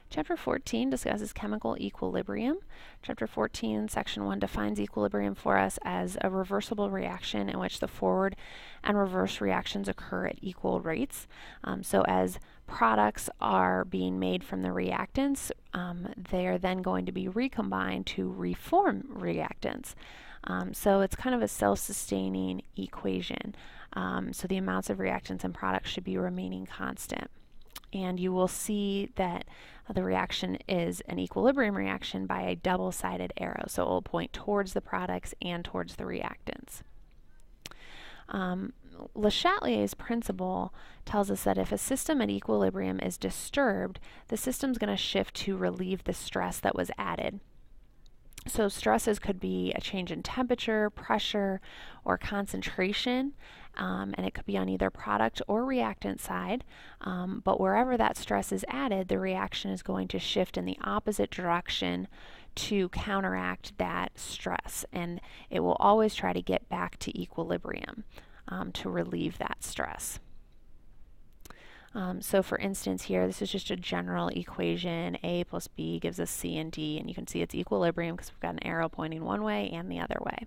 Chapter 14 discusses chemical equilibrium. Chapter 14, Section 1 defines equilibrium for us as a reversible reaction in which the forward and reverse reactions occur at equal rates. So as products are being made from the reactants, they are then going to be recombined to reform reactants. So it's kind of a self-sustaining equation. So the amounts of reactants and products should be remaining constant. And you will see that the reaction is an equilibrium reaction by a double-sided arrow. So it will point towards the products and towards the reactants. Le Chatelier's principle tells us that if a system at equilibrium is disturbed, the system's going to shift to relieve the stress that was added. So stresses could be a change in temperature, pressure, or concentration, and it could be on either product or reactant side, but wherever that stress is added, the reaction is going to shift in the opposite direction to counteract that stress, and it will always try to get back to equilibrium to relieve that stress. So for instance here, this is just a general equation. A plus B gives us C and D, and you can see it's equilibrium because we've got an arrow pointing one way and the other way.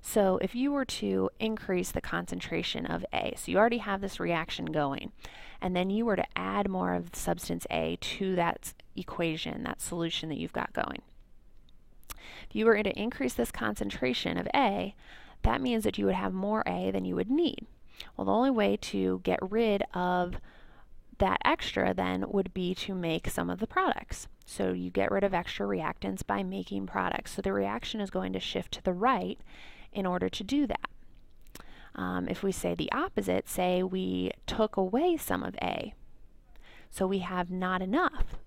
So if you were to increase the concentration of A, so you already have this reaction going, and then you were to add more of the substance A to that equation, that solution that you've got going. If you were to increase this concentration of A, that means that you would have more A than you would need. Well, the only way to get rid of that extra then would be to make some of the products. So you get rid of extra reactants by making products. So the reaction is going to shift to the right in order to do that. If we say the opposite, say we took away some of A, so we have not enough,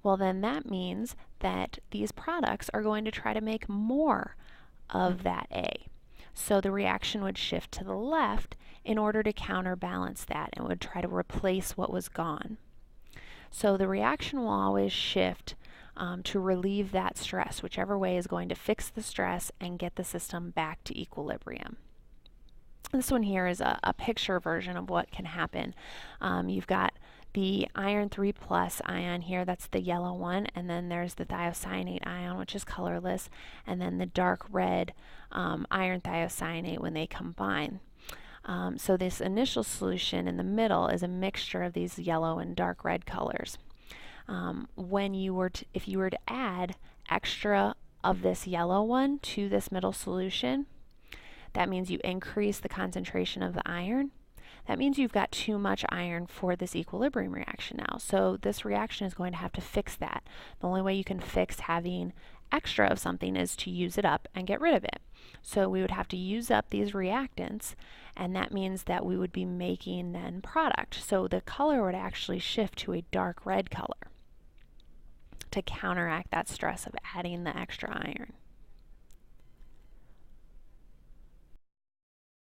well then that means that these products are going to try to make more of that A. So the reaction would shift to the left in order to counterbalance that and would try to replace what was gone. So the reaction will always shift to relieve that stress, whichever way is going to fix the stress and get the system back to equilibrium. This one here is a picture version of what can happen. You've got the iron 3 plus ion here, that's the yellow one, and then there's the thiocyanate ion, which is colorless, and then the dark red iron thiocyanate when they combine. So this initial solution in the middle is a mixture of these yellow and dark red colors. If you were to add extra of this yellow one to this middle solution, that means you increase the concentration of the iron. That means you've got too much iron for this equilibrium reaction now. So this reaction is going to have to fix that. The only way you can fix having extra of something is to use it up and get rid of it. So we would have to use up these reactants, and that means that we would be making then product. So the color would actually shift to a dark red color to counteract that stress of adding the extra iron.